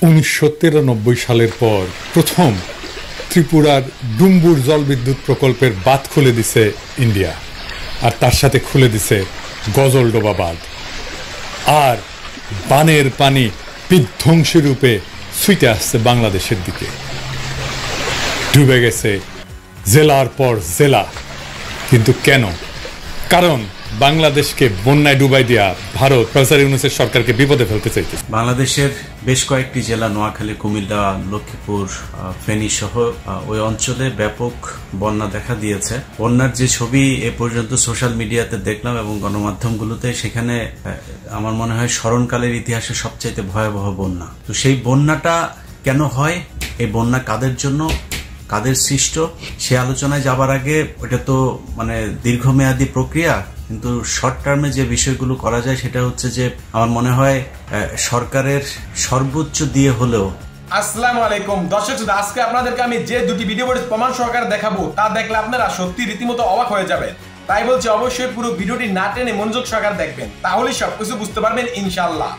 1993 সালের পর প্রথম ত্রিপুরার ডুম্বুর জলবিদ্যুৎ প্রকল্পের বাঁধ খুলে দিছে ইন্ডিয়া, আর তার সাথে খুলে দিছে গজলডোবা বাঁধ। আর বানের পানি বিধ্বংসী রূপে ছুটে আসছে বাংলাদেশের দিকে। ডুবে গেছে জেলার পর জেলা। কিন্তু কেন? কারণ বাংলাদেশকে বন্যায় ডুবাই দিয়া ভারত প্রফেসর ইউনূসের সরকারকে বিপদে ফেলতে চাইতেছে। বাংলাদেশের বেশ কয়েকটি জেলা নোয়াখালী, কুমিল্লা, লক্ষ্মীপুর, ফেনী সহ ওই অঞ্চলে ব্যাপক বন্যা দেখা দিয়েছে। বন্যার যে ছবি এ পর্যন্ত সোশ্যাল মিডিয়াতে দেখলাম এবং গণমাধ্যমগুলোতে, সেখানে আমার মনে হয় স্মরণকালের ইতিহাসে সবচাইতে ভয়াবহ বন্যা। তো সেই বন্যাটা কেন হয়, এই বন্যা কাদের জন্য, কাদের সৃষ্ট, সে আলোচনায় যাবার আগে ওটা তো দীর্ঘমেয়াদী প্রক্রিয়া, কিন্তু শর্ট টার্মে যে বিষয়গুলো করা যায় সেটা হচ্ছে যে আমার মনে হয় সরকারের সর্বোচ্চ দিয়ে হলেও। আসসালামু আলাইকুম দর্শক, আজকে আপনাদেরকে আমি যে দুটি ভিডিও প্রমাণ সহকারে দেখাবো তা দেখলে আপনারা সত্যি রীতিমতো অবাক হয়ে যাবেন। তাই বলছি অবশ্যই পুরো ভিডিওটি না টেনে মনোযোগ সহকারে দেখবেন, তাহলেই সবকিছু বুঝতে পারবেন ইনশাআল্লাহ।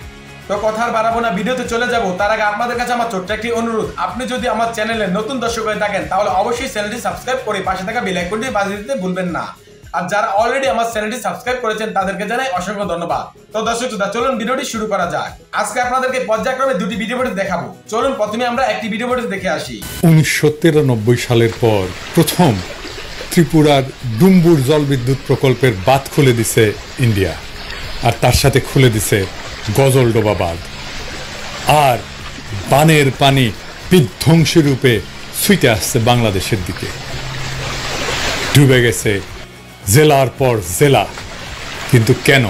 তো কথা আর বাড়াবো না, ভিডিওতে চলে যাব। তার আগে আপনাদের কাছে আমার ছোট্ট একটি অনুরোধ, আপনি যদি আমার চ্যানেলে নতুন দর্শক হয়ে থাকেন তাহলে অবশ্যই চ্যানেলটি সাবস্ক্রাইব করে পাশে থাকা বেল আইকনটি বাজিয়ে দিতে ভুলবেন না। আর যারা অলরেডি আমার চ্যানেলটি সাবস্ক্রাইব করেছেন তাদেরকে জানাই অসংখ্য ধন্যবাদ। তো দর্শক চলুন ভিডিওটি শুরু করা যাক। আজকে আপনাদেরকে পর্যায়ক্রমে দুটি ভিডিও দেখাবো। চলুন প্রথমে আমরা একটি ভিডিও দেখে আসি। 1993 সালের পর প্রথম ত্রিপুরার ডুম্বুর জলবিদ্যুৎ প্রকল্পের বাঁধ খুলে দিছে ইন্ডিয়া, আর তার সাথে খুলে দিছে গজলডোবা বাঁধ। আর বানের পানি বিধ্বংসী রূপে ছুটে আসছে বাংলাদেশের দিকে। ডুবে গেছে জেলার পর জেলা। কিন্তু কেন?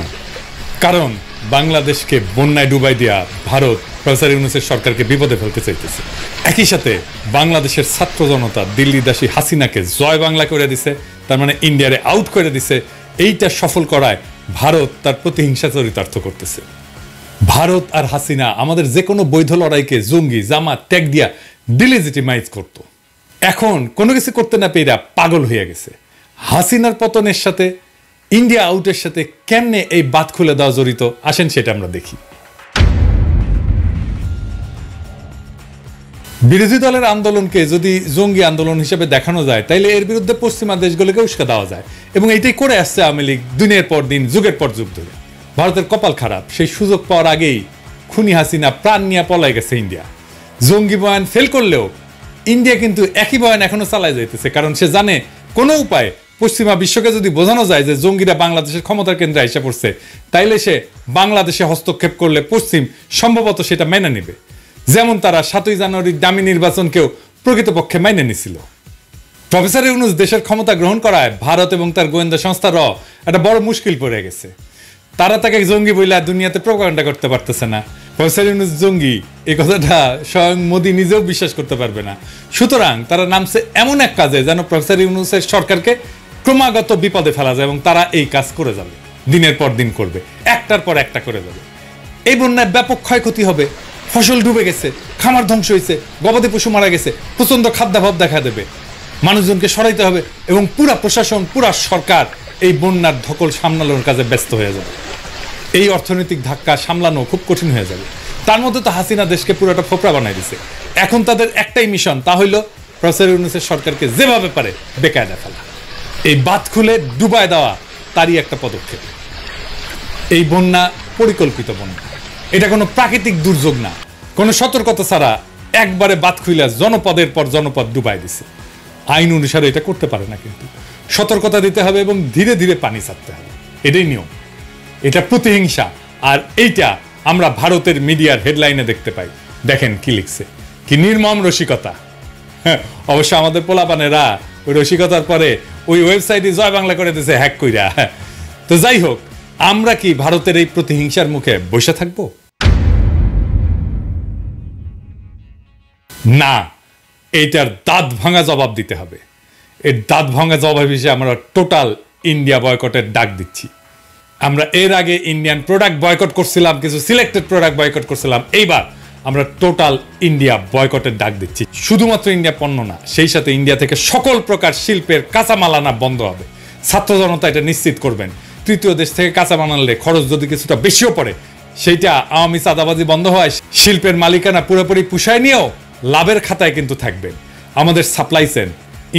কারণ বাংলাদেশকে বন্যায় ডুবাই দিয়া ভারত প্রফেসর ইউনূসের সরকারকে বিপদে ফেলতে চাইতেছে। একই সাথে বাংলাদেশের ছাত্র জনতা দিল্লিদাসী হাসিনাকে জয় বাংলা করে দিছে, তার মানে ইন্ডিয়ারে আউট করে দিছে। এইটা সফল করায় ভারত তার প্রতিহিংসা চরিতার্থ করতেছে। ভারত আর হাসিনা আমাদের যে কোনো বৈধ লড়াইকে জঙ্গি, জামাত, ট্যাগ দিয়া ডিলেজিটিমাইজ করত। এখন কোনো কিছু করতে না পেয়ে পাগল হয়ে গেছে। হাসিনার পতনের সাথে ইন্ডিয়া আউটের সাথে কেমনে এই বাঁধ খুলে দেওয়া জড়িত, আসেন সেটা আমরা দেখি। বিরোধী দলের আন্দোলনকে যদি জঙ্গি আন্দোলন হিসেবে দেখানো যায়, তাইলে এর বিরুদ্ধে পশ্চিমা দেশগুলোকে উস্কা দেওয়া যায়, এবং এইটাই করে আসছে আওয়ামী লীগ দিনের পর দিন, যুগের পর যুগ ধরে। ভারতের কপাল খারাপ, সেই সুযোগ পাওয়ার আগেই খুনি হাসিনা প্রাণ নিয়ে পলাই গেছে ইন্ডিয়া। জঙ্গি বয়ান ফেল করলেও ইন্ডিয়া কিন্তু একই বয়ান এখনো চালায় যাইতেছে, কারণ সে জানে কোনো উপায়ে পশ্চিমা বিশ্বকে যদি বোঝানো যায় যে জঙ্গিরা বাংলাদেশের ক্ষমতার কেন্দ্রে এসে পড়ছে, তাইলে সে বাংলাদেশে হস্তক্ষেপ করলে পশ্চিম সম্ভবত সেটা মেনে নেবে। যেমন তারা 7ই জানুয়ারির দামি নির্বাচনকেও প্রকৃতপক্ষে মেনে নিছিল। প্রফেসর ইউনূস দেশের ক্ষমতা গ্রহণ করায় ভারত এবং তার গোয়েন্দা সংস্থার একটা বড় মুশকিল পড়ে গেছে। তারা তাকে জঙ্গি বইলা দুনিয়াতে প্রোপাগান্ডা করতে পারতেছে না। প্রফেসর ইউনূস জঙ্গি এই কথাটা স্বয়ং মোদি নিজেও বিশ্বাস করতে পারবে না। সুতরাং তারা নামছে এমন এক কাজে যেন প্রফেসর ইউনূসের সরকারকে ক্রমাগত বিপদে ফেলা যায়, এবং তারা এই কাজ করে যাবে, দিনের পর দিন করবে, একটার পর একটা করে যাবে। এই বন্যায় ব্যাপক ক্ষয়ক্ষতি হবে, ফসল ডুবে গেছে, খামার ধ্বংস হয়েছে, গবাদি পশু মারা গেছে, প্রচন্ড খাদ্যাভাব দেখা দেবে, মানুষজনকে সরাইতে হবে, এবং পুরা প্রশাসন, পুরা সরকার এই বন্যার ধকল সামলানোর কাজে ব্যস্ত হয়ে যাবে। এই অর্থনৈতিক ধাক্কা সামলানো খুব কঠিন হয়ে যাবে। তার মধ্যে তো হাসিনা দেশকে পুরোটা ফোপড়া বানাই দিছে। এখন তাদের একটাই মিশন, তা হইল প্রফেসর ইউনূসের সরকারকে যেভাবে পারে বেকায়দা ফেলা। এই বাঁধ খুলে ডুবায় দেওয়া তারই একটা পদক্ষেপ। এই বন্যা পরিকল্পিত বন্যা, এটা কোনো প্রাকৃতিক দুর্যোগ না। কোনো সতর্কতা ছাড়া একবারে বাঁধ খুলে জনপদের পর জনপদ ডুবাই দিছে। আইন অনুসারে এটা করতে পারে না, কিন্তু সতর্কতা দিতে হবে এবং ধীরে ধীরে পানি ছাড়তে হবে, এটাই নিয়ম। এটা প্রতিহিংসা। আর এইটা আমরা ভারতের মিডিয়ার হেডলাইনে দেখতে পাই। দেখেন কি লিখছে, কি নির্মম রসিকতা। অবশ্য আমাদের পোলাপানেরা ওই রসিকতার পরে ওই ওয়েবসাইটে জয় বাংলা করে দিয়েছে হ্যাক কইরা। তো যাই হোক, আমরা কি ভারতের এই প্রতিহিংসার মুখে বসে থাকব? না, এইটার দাঁত ভাঙা জবাব দিতে হবে। এর দাঁত ভাঙা জবাব হিসেবে আমরা টোটাল ইন্ডিয়া বয়কটের ডাক দিচ্ছি। আমরা এর আগে ইন্ডিয়ান প্রোডাক্ট বয়কট করছিলাম, কিছু সিলেক্টেড প্রোডাক্ট বয়কট করছিলাম। এইবার আমরা টোটাল ইন্ডিয়া বয়কটের ডাক দিচ্ছি। শুধুমাত্র ইন্ডিয়া পণ্য না, সেই সাথে ইন্ডিয়া থেকে সকল প্রকার শিল্পের কাঁচামাল আনা বন্ধ হবে। ছাত্র জনতা এটা নিশ্চিত করবেন। তৃতীয় দেশ থেকে কাঁচামাল আনলে খরচ যদি কিছুটা বেশিও পড়ে, সেইটা আওয়ামী চাঁদাবাজি বন্ধ হয়, শিল্পের মালিকানা পুরোপুরি পুষায় নিয়েও লাভের খাতায় কিন্তু থাকবেন। আমাদের সাপ্লাই চেইন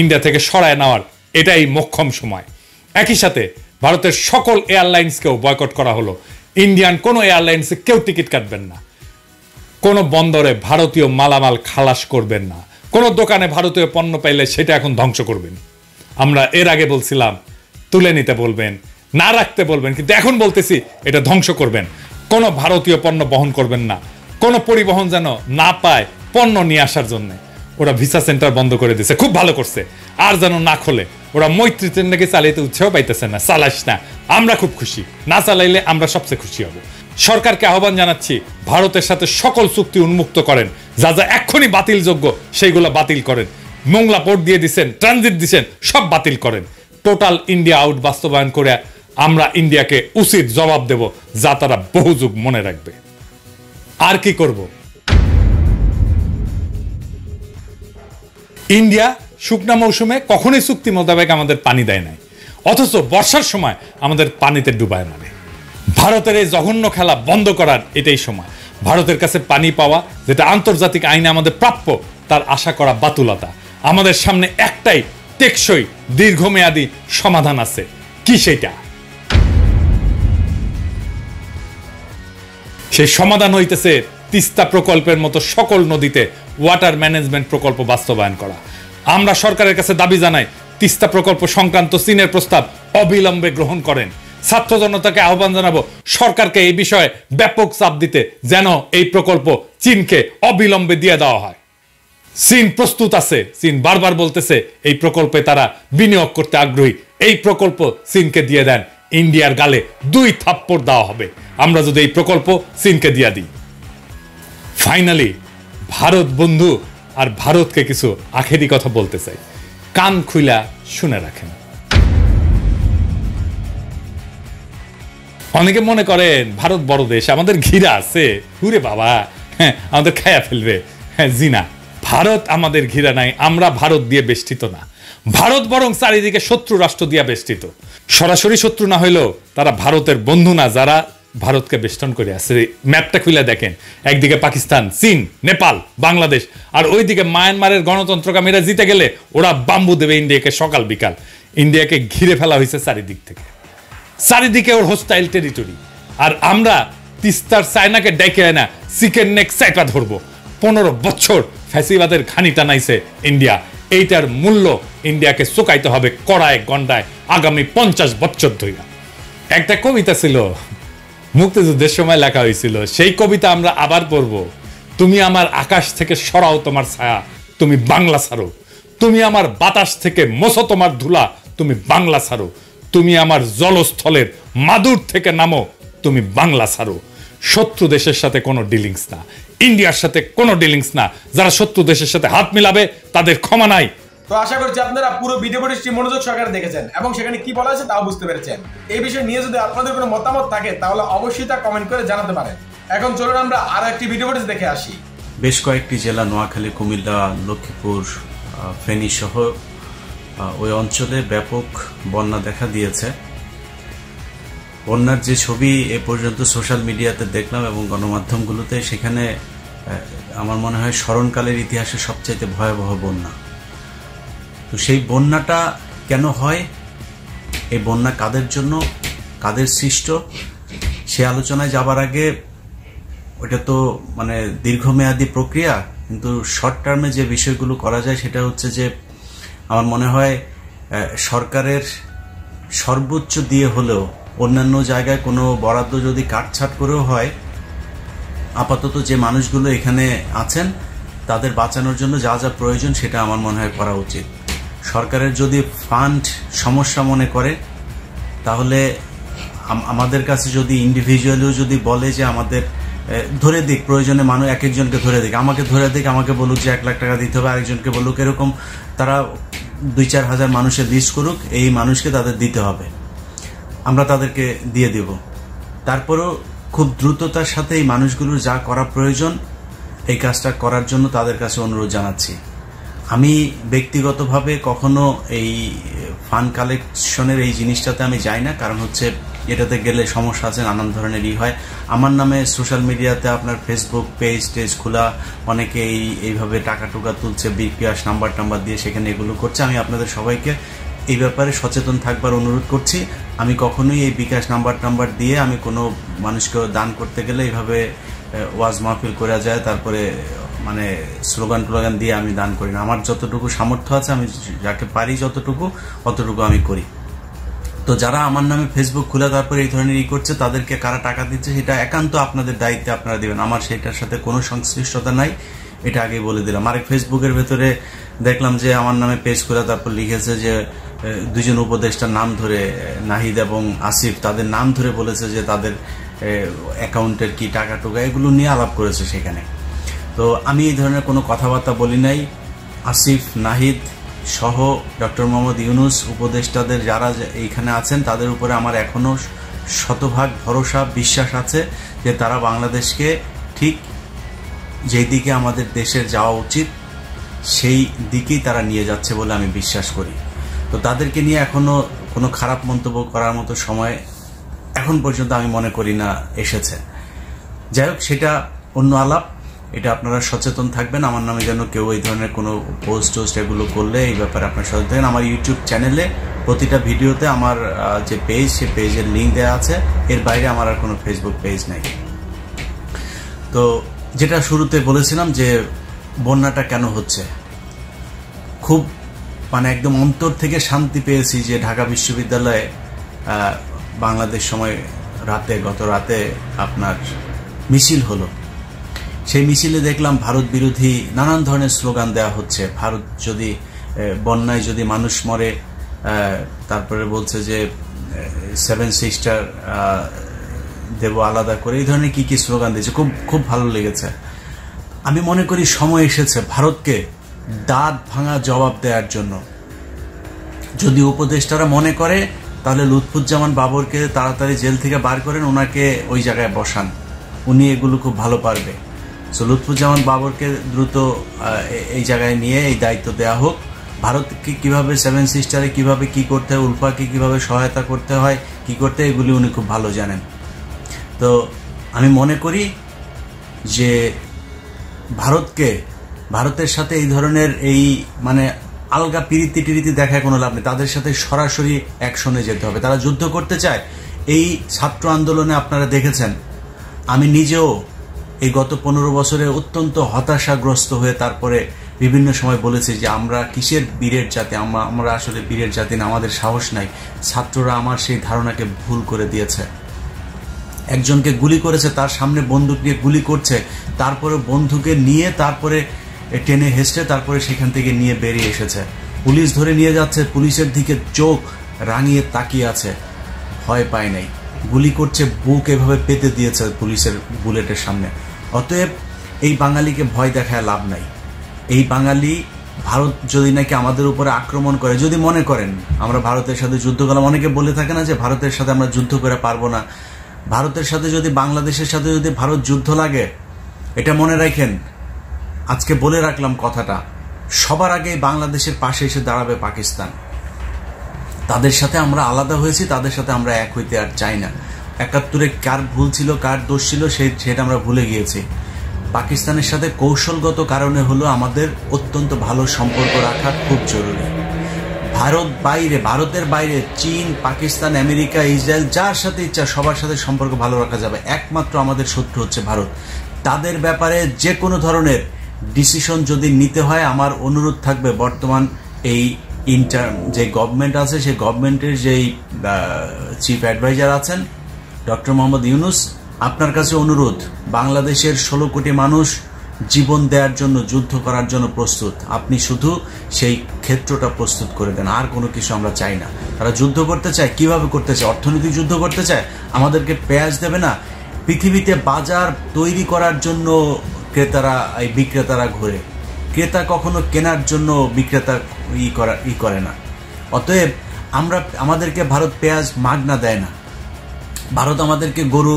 ইন্ডিয়া থেকে সরায় নেওয়ার এটাই মোক্ষম সময়। একই সাথে ভারতের সকল এয়ারলাইন্সকেও বয়কট করা হলো। ইন্ডিয়ান কোনো এয়ারলাইন্সে কেউ টিকিট কাটবেন না, কোনো বন্দরে ভারতীয় মালামাল খালাস করবেন না, কোনো দোকানে ভারতীয় পণ্য পাইলে সেটা এখন ধ্বংস করবেন। আমরা এর আগে বলছিলাম তুলে নিতে বলবেন, না রাখতে বলবেন, কিন্তু এখন বলতেছি এটা ধ্বংস করবেন। কোনো ভারতীয় পণ্য বহন করবেন না, কোনো পরিবহন যেন না পায় পণ্য নিয়ে আসার জন্য। ওরা ভিসা সেন্টার বন্ধ করে দিয়েছে, খুব ভালো করছে। আর যেন না খোলে। ওরা মৈত্রী ট্রেন নাকি চালাইতে উৎসাহ পাইতেছে না, চালাস না। আমরা খুব খুশি, না চালাইলে আমরা সবচেয়ে খুশি হব। সরকারকে আহ্বান জানাচ্ছি, ভারতের সাথে সকল চুক্তি উন্মুক্ত করেন, যা যা এক্ষুনি বাতিলযোগ্য সেইগুলো বাতিল করেন। মোংলা পোর্ট দিয়ে দিচ্ছেন, ট্রানজিট দিচ্ছেন, সব বাতিল করেন। টোটাল ইন্ডিয়া আউট বাস্তবায়ন করে আমরা ইন্ডিয়াকে উচিত জবাব দেব, যা তারা বহু যুগ মনে রাখবে। আর কি করব? ইন্ডিয়া শুকনা মৌসুমে কখনোই চুক্তি মোতাবেক আমাদের পানি দেয় নাই, অথচ বর্ষার সময় আমাদের পানিতে ডুবায় মারে। ভারতের এই জঘন্য খেলা বন্ধ করার এটাই সময়। ভারতের কাছে পানি পাওয়া, যেটা আন্তর্জাতিক আইনে আমাদের প্রাপ্য, তার আশা করা বাতুলতা। আমাদের সামনে একটাই টেকসই দীর্ঘমেয়াদী সমাধান আছে। কি সেটা? সেই সমাধান হইতেছে তিস্তা প্রকল্পের মতো সকল নদীতে ওয়াটার ম্যানেজমেন্ট প্রকল্প বাস্তবায়ন করা। আমরা সরকারের কাছে দাবি জানাই, তিস্তা প্রকল্প সংক্রান্ত চীনের প্রস্তাব অবিলম্বে গ্রহণ করেন। ছাত্র জনতাকে আহ্বান জানাবো, সরকারকে এই বিষয়ে ব্যাপক চাপ দিতে, যেন এই প্রকল্প চীনকে অবিলম্বে দিয়ে দেওয়া হয়। চীন প্রস্তুত আছে, চীন বারবার বলতেছে এই প্রকল্পে তারা বিনিয়োগ করতে আগ্রহী। এই প্রকল্প চীনকে দিয়ে দেন, ইন্ডিয়ার গালে 2 থাপ্পড় দেওয়া হবে আমরা যদি এই প্রকল্প চীনকে দিয়ে দিই। ফাইনালি ভারত বন্ধু আর ভারতকে কিছু আখেরি কথা বলতে চাই, কান খুইলা শুনে রাখেন। অনেকে মনে করেন ভারত বড় দেশ, আমাদের ঘিরা আছে, হুরে বাবা, হ্যাঁ আমাদের খায়া ফেলবে। হ্যাঁ জিনা, ভারত আমাদের ঘিরা নাই, আমরা ভারত দিয়ে বেষ্টিত না। ভারত বরং চারিদিকে শত্রু রাষ্ট্র দিয়ে বেষ্টিত। সরাসরি শত্রু না হইলেও তারা ভারতের বন্ধু না, যারা ভারতকে বেষ্টন করে আছে। ম্যাপটা খুলে দেখেন, একদিকে পাকিস্তান, চীন, নেপাল, বাংলাদেশ, আর ওইদিকে মায়ানমারের গণতন্ত্রকামীরা জিতে গেলে ওরা বাম্বু দেবে ইন্ডিয়াকে সকাল বিকাল। ইন্ডিয়াকে ঘিরে ফেলা হয়েছে চারিদিক থেকে, চারিদিকে ওর হোস্টাইল টেরিটরি। আর আমরা তিস্তার চায়নাকে ডেকে আনা চিকেন নেক চাইপা ধরবো। 15 বছর ফ্যাসিবাদের ঘানি টানাইছে ইন্ডিয়া, এইটার মূল্য ইন্ডিয়াকে চুকাইতে হবে কড়ায় গন্ডায় আগামী 50 বছর ধরে। একটা কবিতা ছিল, মুক্তিযুদ্ধের সময় লেখা হয়েছিল, সেই কবিতা আমরা আবার পড়বো। তুমি আমার আকাশ থেকে সরাও তোমার ছায়া, তুমি বাংলা ছাড়ো। তুমি আমার বাতাস থেকে মোছো তোমার ধুলা, তুমি বাংলা ছাড়ো। তুমি আমার জলস্থলের মাদুর থেকে নামো, তুমি বাংলা ছাড়ো। শত্রু দেশের সাথে কোনো ডিলিংস না, ইন্ডিয়ার সাথে কোনো ডিলিংস না। যারা শত্রু দেশের সাথে হাত মিলাবে তাদের ক্ষমা নাই। তো আশা করছি আপনারা পুরো ভিডিও ফুটেজটি মনোযোগ সহকারে দেখেছেন এবং সেখানে কি বলা আছে তাও বুঝতে পেরেছেন। এই বিষয় নিয়ে যদি আপনাদের কোনো মতামত থাকে তাহলে অবশ্যই তা কমেন্ট করে জানাতে পারেন। এখন চলুন আমরা আরো একটি ভিডিও ফুটেজ দেখে আসি। বেশ কয়েকটি জেলা, নোয়াখালী, কুমিল্লা, লক্ষ্মীপুর, ফেনী সহ ওই অঞ্চলে ব্যাপক বন্যা দেখা দিয়েছে। বন্যার যে ছবি এ পর্যন্ত সোশ্যাল মিডিয়াতে দেখলাম এবং গণমাধ্যমগুলোতে, সেখানে আমার মনে হয় স্মরণকালের ইতিহাসে সবচাইতে ভয়াবহ বন্যা। তো সেই বন্যাটা কেন হয়, এই বন্যা কাদের জন্য, কাদের সৃষ্ট, সে আলোচনায় যাবার আগে, ওটা তো মানে দীর্ঘমেয়াদী প্রক্রিয়া, কিন্তু শর্ট টার্মে যে বিষয়গুলো করা যায় সেটা হচ্ছে যে আমার মনে হয় সরকারের সর্বোচ্চ দিয়ে হলেও অন্যান্য জায়গায় কোনো বরাদ্দ যদি কাটছাট করেও হয়, আপাতত যে মানুষগুলো এখানে আছেন তাদের বাঁচানোর জন্য যা যা প্রয়োজন সেটা আমার মনে হয় করা উচিত। সরকারের যদি ফান্ড সমস্যা মনে করে, তাহলে আমাদের কাছে যদি ইন্ডিভিজুয়ালিও যদি বলে যে আমাদের ধরে দিক, প্রয়োজনে মানুষ এক একজনকে ধরে দিক, আমাকে ধরে দিক, আমাকে বলুক যে 1 লাখ টাকা দিতে হবে, আরেকজনকে বলুক, এরকম তারা 2-4 হাজার মানুষের লিস্ট করুক, এই মানুষকে তাদের দিতে হবে, আমরা তাদেরকে দিয়ে দেব। তারপরেও খুব দ্রুততার সাথে এই মানুষগুলোর যা করা প্রয়োজন এই কাজটা করার জন্য তাদের কাছে অনুরোধ জানাচ্ছি। আমি ব্যক্তিগতভাবে কখনো এই ফান্ড কালেকশনের এই জিনিসটাতে আমি যাই না, কারণ হচ্ছে এটাতে গেলে সমস্যা আছে, নানান ধরনের হয়। আমার নামে সোশ্যাল মিডিয়াতে আপনার ফেসবুক পেজ টেজ খোলা, অনেকে এইভাবে টাকা টুকা তুলছে বিকাশ নাম্বার দিয়ে, সেখানে এগুলো করছে। আমি আপনাদের সবাইকে এই ব্যাপারে সচেতন থাকবার অনুরোধ করছি। আমি কখনোই এই বিকাশ নাম্বার দিয়ে আমি কোনো মানুষকে দান করতে গেলে এইভাবে ওয়াজ মাহফিল করা যায় তারপরে মানে স্লোগান টোগান দিয়ে আমি দান করি না। আমার যতটুকু সামর্থ্য আছে, আমি যাকে পারি অতটুকু আমি করি। তো যারা আমার নামে ফেসবুক খুলে তারপরে এই ধরনের করছে, তাদেরকে কারা টাকা দিচ্ছে সেটা একান্ত আপনাদের দায়িত্বে আপনারা দিবেন। আমার সেটার সাথে কোনো সংশ্লিষ্টতা নাই, এটা আগেই বলে দিলাম। আরেক ফেসবুকের ভেতরে দেখলাম যে আমার নামে পেজ খুলে তারপর লিখেছে যে দুজন উপদেষ্টার নাম ধরে, নাহিদ এবং আসিফ, তাদের নাম ধরে বলেছে যে তাদের অ্যাকাউন্টের কি টাকা টুকা এগুলো নিয়ে আলাপ করেছে সেখানে। তো আমি এই ধরনের কোনো কথাবার্তা বলি নাই। আসিফ, নাহিদ সহ ডক্টর মোহাম্মদ ইউনূস উপদেষ্টাদের যারা এইখানে আছেন তাদের উপরে আমার এখনো শতভাগ ভরসা বিশ্বাস আছে যে তারা বাংলাদেশকে ঠিক যেই দিকে আমাদের দেশের যাওয়া উচিত সেই দিকেই তারা নিয়ে যাচ্ছে বলে আমি বিশ্বাস করি। তো তাদেরকে নিয়ে এখনো কোনো খারাপ মন্তব্য করার মতো সময় এখন পর্যন্ত আমি মনে করি না এসেছে। যাই হোক, সেটা অন্য আলাপ। এটা আপনারা সচেতন থাকবেন, আমার নামে যেন কেউ এই ধরনের কোনো পোস্ট এগুলো করলে এই ব্যাপারে আপনারা সচেতন থাকবেন। আমার ইউটিউব চ্যানেলে প্রতিটা ভিডিওতে আমার যে পেজ, সে পেজের লিঙ্ক দেওয়া আছে। এর বাইরে আমার আর কোনো ফেসবুক পেজ নেই। তো যেটা শুরুতে বলেছিলাম যে বন্যাটা কেন হচ্ছে, খুব মানে একদম অন্তর থেকে শান্তি পেয়েছি যে ঢাকা বিশ্ববিদ্যালয়ে বাংলাদেশ সময় গত রাতে আপনার মিছিল হলো। সেই মিছিলে দেখলাম ভারত বিরোধী নানান ধরনের স্লোগান দেওয়া হচ্ছে। ভারত যদি বন্যায় যদি মানুষ মরে, তারপরে বলছে যে 7 সিস্টার দেব আলাদা করে, এই ধরনের কি স্লোগান দিয়েছে, খুব ভালো লেগেছে। আমি মনে করি সময় এসেছে ভারতকে দাঁত ভাঙা জবাব দেওয়ার জন্য। যদি উপদেষ্টারা মনে করে তাহলে লুৎফুজ্জামান বাবরকে তাড়াতাড়ি জেল থেকে বার করেন, ওনাকে ওই জায়গায় বসান, উনি এগুলো খুব ভালো পারবে। সো লুৎফুজ্জামান বাবরকে দ্রুত এই জায়গায় নিয়ে এই দায়িত্ব দেওয়া হোক। ভারতকে কিভাবে 7 সিস্টারে কিভাবে কি করতে হয়, উল্ফাকে কিভাবে সহায়তা করতে হয়, কি করতে হয়, এগুলি উনি খুব ভালো জানেন। তো আমি মনে করি যে ভারতের সাথে এই ধরনের এই মানে আলগা পিরিতি দেখায় কোনো লাভ নেই। তাদের সাথে সরাসরি অ্যাকশনে যেতে হবে। তারা যুদ্ধ করতে চায়। এই ছাত্র আন্দোলনে আপনারা দেখেছেন, আমি নিজেও এই গত 15 বছরে অত্যন্ত হতাশাগ্রস্ত হয়ে তারপরে বিভিন্ন সময় বলেছি যে আমরা কিসের বীরের জাতি, আমরা আসলে বীরের জাতি না, আমাদের সাহস নাই। ছাত্ররা আমার সেই ধারণাকে ভুল করে দিয়েছে। একজনকে গুলি করেছে, তার সামনে বন্দুক নিয়ে গুলি করছে, তারপরে বন্ধুকে নিয়ে তারপরে টেনে হেসড়ে তারপরে সেখান থেকে নিয়ে বেরিয়ে এসেছে। পুলিশ ধরে নিয়ে যাচ্ছে, পুলিশের দিকে চোখ রাঙিয়ে তাকিয়ে আছে, ভয় পায় নাই। গুলি করছে, বুক এভাবে পেতে দিয়েছে পুলিশের বুলেটের সামনে। অতএব এই বাঙালিকে ভয় দেখায় লাভ নাই। এই বাঙালি ভারত যদি নাকি আমাদের উপরে আক্রমণ করে, যদি মনে করেন আমরা ভারতের সাথে যুদ্ধ করলাম, অনেকে বলে থাকে না যে ভারতের সাথে আমরা যুদ্ধ করে পারবো না। ভারতের সাথে যদি বাংলাদেশের সাথে যদি ভারত যুদ্ধ লাগে, এটা মনে রাখেন, আজকে বলে রাখলাম কথাটা, সবার আগে বাংলাদেশের পাশে এসে দাঁড়াবে পাকিস্তান। তাদের সাথে আমরা আলাদা হয়েছি, তাদের সাথে আমরা এক হইতে আর চাই না। 71-এ কার ভুল ছিল, কার দোষ ছিল, সেটা আমরা ভুলে গিয়েছি। পাকিস্তানের সাথে কৌশলগত কারণে হলো আমাদের অত্যন্ত ভালো সম্পর্ক রাখা খুব জরুরি। ভারতের বাইরে চীন, পাকিস্তান, আমেরিকা, ইসরায়েল, যার সাথে ইচ্ছা সবার সাথে সম্পর্ক ভালো রাখা যাবে। একমাত্র আমাদের শত্রু হচ্ছে ভারত। তাদের ব্যাপারে যে কোনো ধরনের ডিসিশন যদি নিতে হয়, আমার অনুরোধ থাকবে বর্তমান এই যে গভর্নমেন্ট আছে, সেই গভর্নমেন্টের যেই চিফ অ্যাডভাইজার আছেন ডক্টর মোহাম্মদ ইউনূস, আপনার কাছে অনুরোধ, বাংলাদেশের 16 কোটি মানুষ জীবন দেওয়ার জন্য, যুদ্ধ করার জন্য প্রস্তুত। আপনি শুধু সেই ক্ষেত্রটা প্রস্তুত করে দেন, আর কোনো কিছু আমরা চাই না। তারা যুদ্ধ করতে চায়, কিভাবে করতে চায়? অর্থনৈতিক যুদ্ধ করতে চায়, আমাদেরকে পেঁয়াজ দেবে না। পৃথিবীতে বাজার তৈরি করার জন্য বিক্রেতারা ঘোরে। ক্রেতা কখনো কেনার জন্য বিক্রেতা করে না। অতএব আমাদেরকে ভারত পেঁয়াজ মাগনা দেয় না, ভারত আমাদেরকে গরু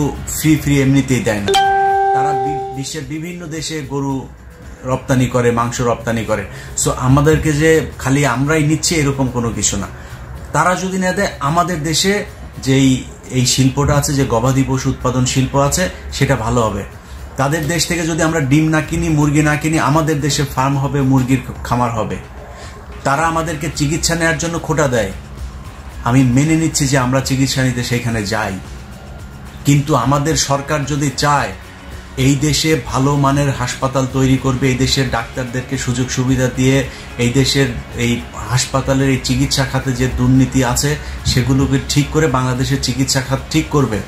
ফ্রি এমনিতেই দেয় না। তারা বিশ্বের বিভিন্ন দেশে গরু রপ্তানি করে, মাংস রপ্তানি করে। সো আমাদেরকে যে খালি আমরাই নিচ্ছি এরকম কোনো কিছু না। তারা যদি না দেয়, আমাদের দেশে যেই এই শিল্পটা আছে, যে গবাদি পশু উৎপাদন শিল্প আছে, সেটা ভালো হবে। তাদের দেশ থেকে যদি আমরা ডিম না কিনি, মুরগি না কিনি, আমাদের দেশে ফার্ম হবে, মুরগির খামার হবে। তারা আমাদেরকে চিকিৎসা নেওয়ার জন্য খোটা দেয়, আমি মেনে নিচ্ছি যে আমরা চিকিৎসা নিতে সেখানে যাই, কিন্তু আমাদের সরকার যদি চায় এই দেশে ভালো মানের হাসপাতাল তৈরি করবে, এই দেশের ডাক্তারদেরকে সুযোগ সুবিধা দিয়ে এই দেশের এই হাসপাতালের এই চিকিৎসা খাতে যে দুর্নীতি আছে সেগুলোকে ঠিক করে বাংলাদেশের চিকিৎসা খাত ঠিক করবে,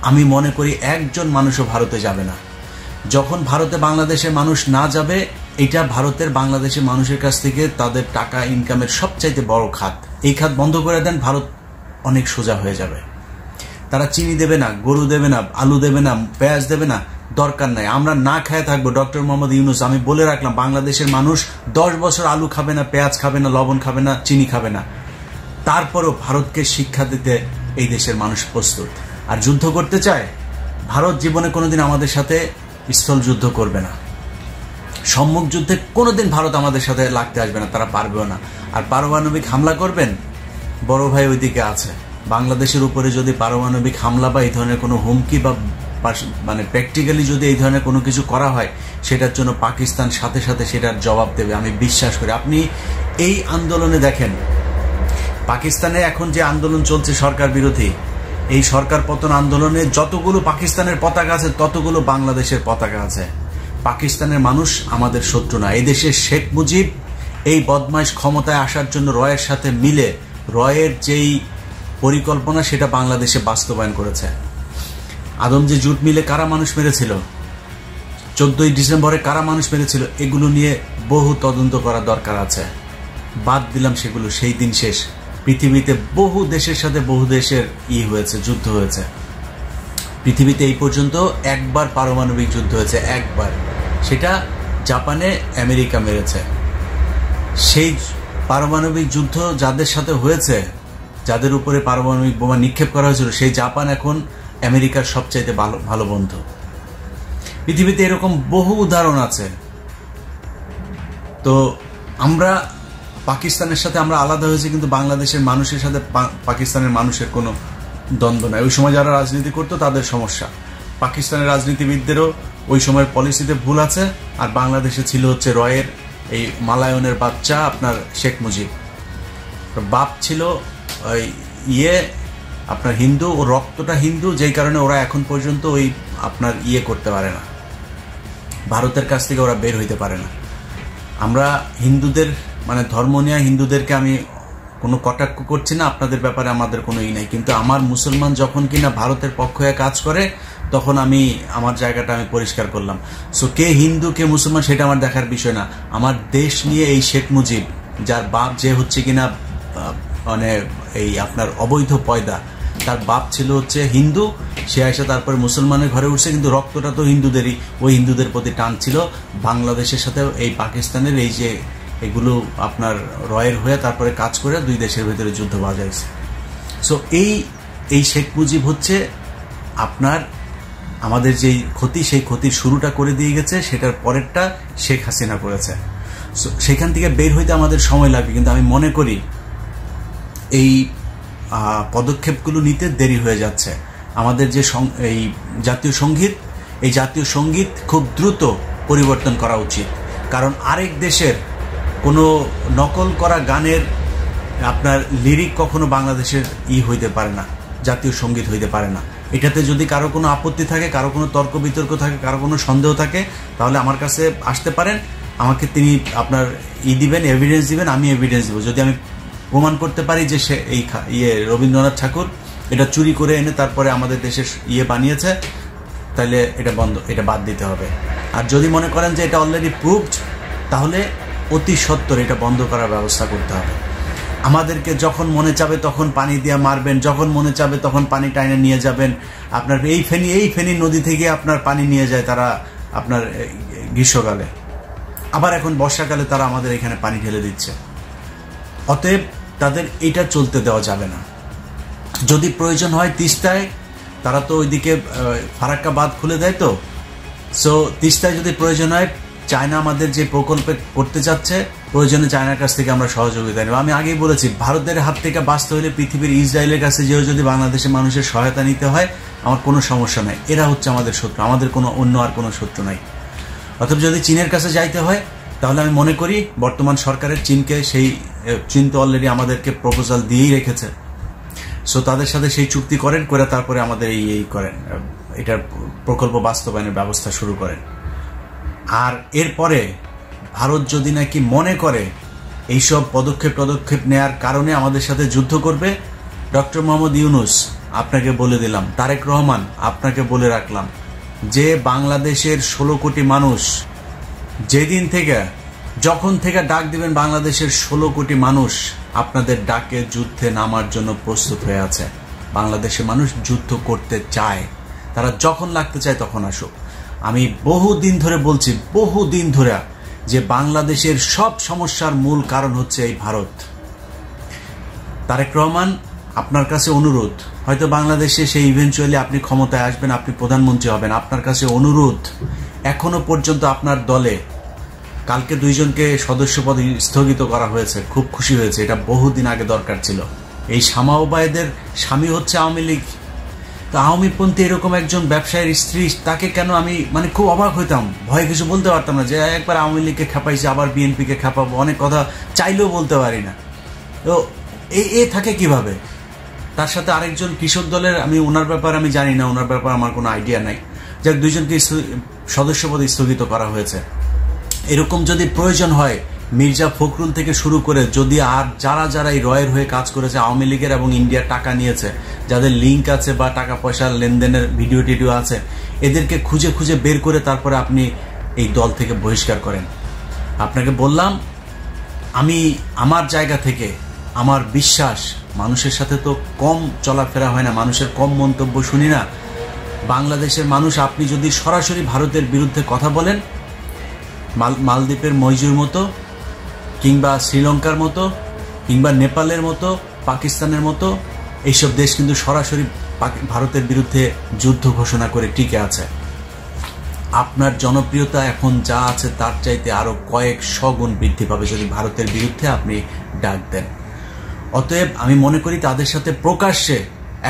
আমি মনে করি একজন মানুষও ভারতে যাবে না। যখন ভারতে বাংলাদেশের মানুষ না যাবে, এটা ভারতের বাংলাদেশের মানুষের কাছ থেকে তাদের টাকা ইনকামের সবচাইতে বড় খাত। এই খাত বন্ধ করে দেন, ভারত অনেক সোজা হয়ে যাবে। তারা চিনি দেবে না, গরু দেবে না, আলু দেবে না, পেঁয়াজ দেবে না, দরকার নাই, আমরা না খেয়ে থাকবো। ডক্টর মোহাম্মদ ইউনূস, আমি বলে রাখলাম, বাংলাদেশের মানুষ 10 বছর আলু খাবে না, পেঁয়াজ খাবে না, লবণ খাবে না, চিনি খাবে না, তারপরও ভারতকে শিক্ষা দিতে এই দেশের মানুষ প্রস্তুত। আর যুদ্ধ করতে চায়, ভারত জীবনে কোনোদিন আমাদের সাথে স্থল যুদ্ধ করবে না, সম্মুখ যুদ্ধে কোনোদিন ভারত আমাদের সাথে লাগতে আসবে না, তারা পারবেও না। আর পারমাণবিক হামলা করবেন, বড় ভাই ওইদিকে আছে। বাংলাদেশের উপরে যদি পারমাণবিক হামলা বা এই ধরনের কোনো হুমকি বা মানে প্র্যাকটিক্যালি যদি এই ধরনের কোনো কিছু করা হয়, সেটার জন্য পাকিস্তান সাথে সাথে সেটার জবাব দেবে, আমি বিশ্বাস করি। আপনি এই আন্দোলনে দেখেন, পাকিস্তানে এখন যে আন্দোলন চলছে সরকার বিরোধী, এই সরকার পতন আন্দোলনে যতগুলো পাকিস্তানের পতাকা আছে ততগুলো বাংলাদেশের পতাকা আছে। পাকিস্তানের মানুষ আমাদের শত্রু না। এই দেশের শেখ মুজিব এই বদমাইশ ক্ষমতায় আসার জন্য রয়ের সাথে মিলে রয়ের যেই পরিকল্পনা সেটা বাংলাদেশে বাস্তবায়ন করেছে। আদমজি জুট মিলে কারা মানুষ মেরেছিল, 14ই ডিসেম্বরে কারা মানুষ মেরেছিল, এগুলো নিয়ে বহু তদন্ত করা দরকার আছে। বাদ দিলাম সেগুলো, সেই দিন শেষ। পৃথিবীতে বহু দেশের সাথে বহু দেশের হয়েছে, যুদ্ধ হয়েছে। পৃথিবীতে এই পর্যন্ত একবার পারমাণবিক যুদ্ধ হয়েছে, একবার, সেটা জাপানে আমেরিকা মেরেছে। সেই পারমাণবিক যুদ্ধ যাদের সাথে হয়েছে, যাদের উপরে পারমাণবিক বোমা নিক্ষেপ করা হয়েছিল, সেই জাপান এখন আমেরিকার সবচাইতে ভালো বন্ধু। পৃথিবীতে এরকম বহু উদাহরণ আছে। তো আমরা পাকিস্তানের সাথে আমরা আলাদা হয়েছি, কিন্তু বাংলাদেশের মানুষের সাথে পাকিস্তানের মানুষের কোনো দ্বন্দ্ব নাই। ওই সময় যারা রাজনীতি করতো তাদের সমস্যা, পাকিস্তানের রাজনীতিবিদদেরও ওই সময়ের পলিসিতে ভুল আছে। আর বাংলাদেশে ছিল হচ্ছে রয়ের এই মালায়নের বাচ্চা আপনার শেখ মুজিব, বাপ ছিল আপনার হিন্দু, ও রক্তটা হিন্দু, যেই কারণে ওরা এখন পর্যন্ত ওই আপনার করতে পারে না, ভারতের কাছ থেকে ওরা বের হইতে পারে না। আমরা হিন্দুদের মানে ধর্ম নিয়ে হিন্দুদেরকে আমি কোনো কটাক্ষ করছি না, আপনাদের ব্যাপারে আমাদের কোনো নাই, কিন্তু আমার মুসলমান যখন কিনা ভারতের পক্ষ হয়ে কাজ করে, তখন আমি আমার জায়গাটা আমি পরিষ্কার করলাম। সো কে হিন্দু কে মুসলমান সেটা আমার দেখার বিষয় না। আমার দেশ নিয়ে এই শেখ মুজিব, যার বাপ যে হচ্ছে কিনা মানে এই আপনার অবৈধ পয়দা, তার বাপ ছিল হচ্ছে হিন্দু, সে এসে তারপরে মুসলমানের ঘরে উঠছে, কিন্তু রক্তটা তো হিন্দুদেরই, ওই হিন্দুদের প্রতি টান ছিল। বাংলাদেশের সাথে এই পাকিস্তানের এই যে এগুলো আপনার রয়ের হয়ে তারপরে কাজ করে দুই দেশের ভেতরে যুদ্ধ বাজাইছে। সো এই শেখ মুজিব হচ্ছে আপনার আমাদের যেই ক্ষতি, সেই ক্ষতির শুরুটা করে দিয়ে গেছে, সেটার পরেরটা শেখ হাসিনা করেছে। সো সেখান থেকে বের হইতে আমাদের সময় লাগবে, কিন্তু আমি মনে করি এই পদক্ষেপগুলো নিতে দেরি হয়ে যাচ্ছে। আমাদের যে এই জাতীয় সঙ্গীত, এই জাতীয় সঙ্গীত খুব দ্রুত পরিবর্তন করা উচিত, কারণ আরেক দেশের কোনো নকল করা গানের আপনার লিরিক কখনো বাংলাদেশের হইতে পারে না, জাতীয় সঙ্গীত হইতে পারে না। এটাতে যদি কারো কোনো আপত্তি থাকে, কারো কোনো তর্ক বিতর্ক থাকে, কারো কোনো সন্দেহ থাকে, তাহলে আমার কাছে আসতে পারেন, আমাকে তিনি আপনার দিবেন, এভিডেন্স দিবেন, আমি এভিডেন্স দিব। যদি আমি প্রমাণ করতে পারি যে সে এই রবীন্দ্রনাথ ঠাকুর এটা চুরি করে এনে তারপরে আমাদের দেশের বানিয়েছে, তাহলে এটা বন্ধ, এটা বাদ দিতে হবে। আর যদি মনে করেন যে এটা অলরেডি প্রুভড, তাহলে অতি সত্বর এটা বন্ধ করার ব্যবস্থা করতে হবে। আমাদেরকে যখন মনে চাবে তখন পানি দিয়ে মারবেন, যখন মনে চাবে তখন পানি টাইনে নিয়ে যাবেন। আপনার এই ফেনী নদী থেকে আপনার পানি নিয়ে যায় তারা আপনার গ্রীষ্মকালে, আবার এখন বর্ষাকালে তারা আমাদের এখানে পানি ঢেলে দিচ্ছে। অতএব তাদের এটা চলতে দেওয়া যাবে না। যদি প্রয়োজন হয় তিস্তায়, তারা তো ওইদিকে ফারাক্কা বাঁধ খুলে দেয়, তো সো তিস্তায় যদি প্রয়োজন হয় চায়না আমাদের যে প্রকল্পে করতে যাচ্ছে, প্রয়োজনে চায়নার কাছ থেকে আমরা সহযোগিতা নেব। আমি আগেই বলেছি, ভারতের হাত থেকে বাঁচতে হলে পৃথিবীর ইসরায়েলের কাছে যেও যদি বাংলাদেশের মানুষের সহায়তা নিতে হয়, আমার কোনো সমস্যা নাই। এরা হচ্ছে আমাদের শত্রু, আমাদের কোনো অন্য আর কোনো শত্রু নাই। অথবা যদি চীনের কাছে যাইতে হয়, তাহলে আমি মনে করি বর্তমান সরকারের চীন তো অলরেডি আমাদেরকে প্রপোজাল দিয়েই রেখেছে। সো তাদের সাথে সেই চুক্তি করেন, করে তারপরে আমাদের এই করেন, এটার প্রকল্প বাস্তবায়নের ব্যবস্থা শুরু করেন। আর এরপরে ভারত যদি নাকি মনে করে এইসব পদক্ষেপ নেয়ার কারণে আমাদের সাথে যুদ্ধ করবে, ডক্টর মোহাম্মদ ইউনূস আপনাকে বলে দিলাম, তারেক রহমান আপনাকে বলে রাখলাম, যে বাংলাদেশের 16 কোটি মানুষ যখন থেকে ডাক দিবেন, বাংলাদেশের 16 কোটি মানুষ আপনাদের ডাকে যুদ্ধে নামার জন্য প্রস্তুত হয়ে আছে। বাংলাদেশের মানুষ যুদ্ধ করতে চায়, তারা যখন লাগতে চায় তখন আসুক। আমি বহুদিন ধরে বলছি, বহুদিন ধরে, যে বাংলাদেশের সব সমস্যার মূল কারণ হচ্ছে এই ভারত। তারেক রহমান, আপনার কাছে অনুরোধ, হয়তো বাংলাদেশে সেই ইভেন্চুয়ালি আপনি ক্ষমতায় আসবেন, আপনি প্রধানমন্ত্রী হবেন, আপনার কাছে অনুরোধ, এখনো পর্যন্ত আপনার দলে কালকে 2 জনকে সদস্যপদ স্থগিত করা হয়েছে, খুব খুশি হয়েছে, এটা বহুদিন আগে দরকার ছিল। এই শামা ওবায়েদের স্বামী হচ্ছে আওয়ামী লীগ, তো আওয়ামীপন্থী এরকম একজন ব্যবসায়ীর স্ত্রী, তাকে কেন আমি খুব অবাক হইতাম, ভয়ে কিছু বলতে পারতাম না, যে একবার আওয়ামী লীগকে খেপাইছে, আবার বিএনপিকে খেপাবো, অনেক কথা চাইলেও বলতে পারি না। তো এ থাকে কিভাবে? তার সাথে আরেকজন কৃষক দলের, আমি ওনার ব্যাপারে আমি জানি না, ওনার ব্যাপারে আমার কোনো আইডিয়া নাই, যাক 2 জনকে সদস্যপদ স্থগিত করা হয়েছে। এরকম যদি প্রয়োজন হয়, মির্জা ফখরুল থেকে শুরু করে যদি আর যারা এই রয়ের হয়ে কাজ করেছে, আওয়ামী লীগের এবং ইন্ডিয়ার টাকা নিয়েছে, যাদের লিঙ্ক আছে বা টাকা পয়সার লেনদেনের ভিডিও টিডিও আছে, এদেরকে খুঁজে বের করে তারপরে আপনি এই দল থেকে বহিষ্কার করেন। আপনাকে বললাম, আমি আমার জায়গা থেকে আমার বিশ্বাস, মানুষের সাথে তো কম চলাফেরা হয় না, মানুষের কম মন্তব্য শুনি না। বাংলাদেশের মানুষ, আপনি যদি সরাসরি ভারতের বিরুদ্ধে কথা বলেন, মালদ্বীপের মইজুর মতো, কিংবা শ্রীলঙ্কার মতো, কিংবা নেপালের মতো, পাকিস্তানের মতো, এইসব দেশ কিন্তু সরাসরি ভারতের বিরুদ্ধে যুদ্ধ ঘোষণা করে টিকে আছে। আপনার জনপ্রিয়তা এখন যা আছে তার চাইতে আরো কয়েকশো গুণ বৃদ্ধি পাবে যদি ভারতের বিরুদ্ধে আপনি ডাক দেন। অতএব আমি মনে করি তাদের সাথে প্রকাশ্যে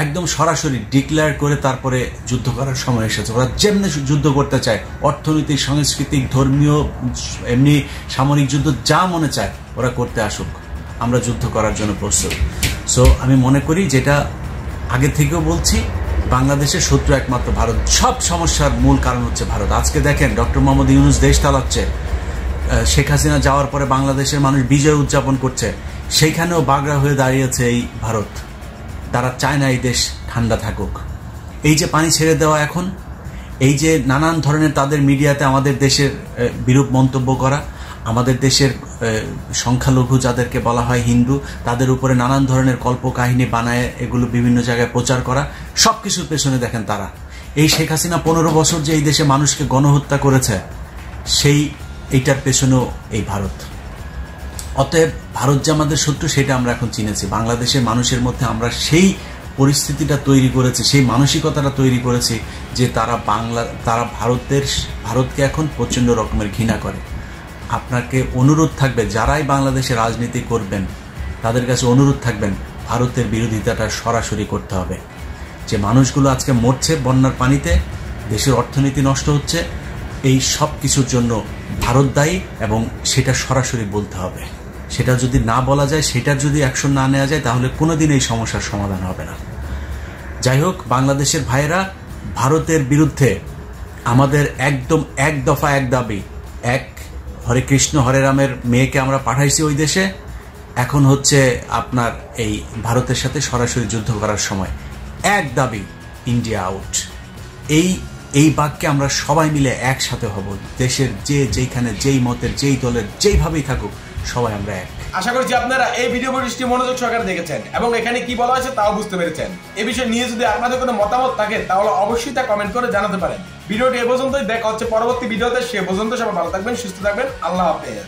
একদম সরাসরি ডিক্লেয়ার করে তারপরে যুদ্ধ করার সময় এসেছে। ওরা যেমনি যুদ্ধ করতে চায়, অর্থনৈতিক, সাংস্কৃতিক, ধর্মীয়, এমনি সামরিক যুদ্ধ যা মনে চায় ওরা করতে আসুক, আমরা যুদ্ধ করার জন্য প্রস্তুত। সো আমি মনে করি, যেটা আগে থেকেও বলছি, বাংলাদেশের শত্রু একমাত্র ভারত। সব সমস্যার মূল কারণ হচ্ছে ভারত। আজকে দেখেন ডক্টর মোহাম্মদ ইউনূস দেশ চালাচ্ছে, শেখ হাসিনা যাওয়ার পরে বাংলাদেশের মানুষ বিজয় উদযাপন করছে, সেইখানেও বাগড়া হয়ে দাঁড়িয়েছে এই ভারত। তারা চায় না এই দেশ ঠান্ডা থাকুক। এই যে পানি ছেড়ে দেওয়া এখন, এই যে নানান ধরনের তাদের মিডিয়াতে আমাদের দেশের বিরূপ মন্তব্য করা, আমাদের দেশের সংখ্যালঘু যাদেরকে বলা হয় হিন্দু, তাদের উপরে নানান ধরনের কল্পকাহিনী বানায় এগুলো বিভিন্ন জায়গায় প্রচার করা, সবকিছুর পেছনে দেখেন তারা। এই শেখ হাসিনা 15 বছর যে এই দেশে মানুষকে গণহত্যা করেছে, এইটার পেছনেও এই ভারত। অতএব ভারত যে আমাদের শত্রু সেটা আমরা এখন চিনেছি। বাংলাদেশের মানুষের মধ্যে আমরা সেই পরিস্থিতিটা তৈরি করেছি, সেই মানসিকতাটা তৈরি করেছি যে তারা ভারতকে এখন প্রচন্ড রকমের ঘৃণা করে। আপনাকে অনুরোধ থাকবে, যারাই বাংলাদেশে রাজনীতি করবেন তাদের কাছে অনুরোধ থাকবেন, ভারতের বিরোধিতাটা সরাসরি করতে হবে। যে মানুষগুলো আজকে মরছে বন্যার পানিতে, দেশের অর্থনীতি নষ্ট হচ্ছে, এই সব কিছুর জন্য ভারত দায়ী, এবং সেটা সরাসরি বলতে হবে। সেটা যদি না বলা যায়, সেটার যদি অ্যাকশন না নেওয়া যায়, তাহলে কোনোদিন এই সমস্যার সমাধান হবে না। যাই হোক, বাংলাদেশের ভাইয়েরা, ভারতের বিরুদ্ধে আমাদের একদম এক দফা এক দাবি। এক, হরে কৃষ্ণ হরে রামের মেয়েকে আমরা পাঠাইছি ওই দেশে, এখন হচ্ছে আপনার এই ভারতের সাথে সরাসরি যুদ্ধ করার সময়। এক দাবি, ইন্ডিয়া আউট। এই বাক্যে আমরা সবাই মিলে একসাথে হব। দেশের যেইখানে, যেই মতের, যেই দলের, যেইভাবেই থাকুক, সবাই আমরা এক। আশা করছি আপনারা এই ভিডিও পরিচিতি মনোযোগ সহকারে দেখেছেন এবং এখানে কি বলা হয়েছে তাও বুঝতে পেরেছেন। এই বিষয় নিয়ে যদি আপনাদের কোনো মতামত থাকে তাহলে অবশ্যই তা কমেন্ট করে জানাতে পারেন। ভিডিওটি এ পর্যন্তই, দেখা হচ্ছে পরবর্তী ভিডিওতে। সে পর্যন্ত সবাই ভালো থাকবেন, সুস্থ থাকবেন। আল্লাহ হাফেজ।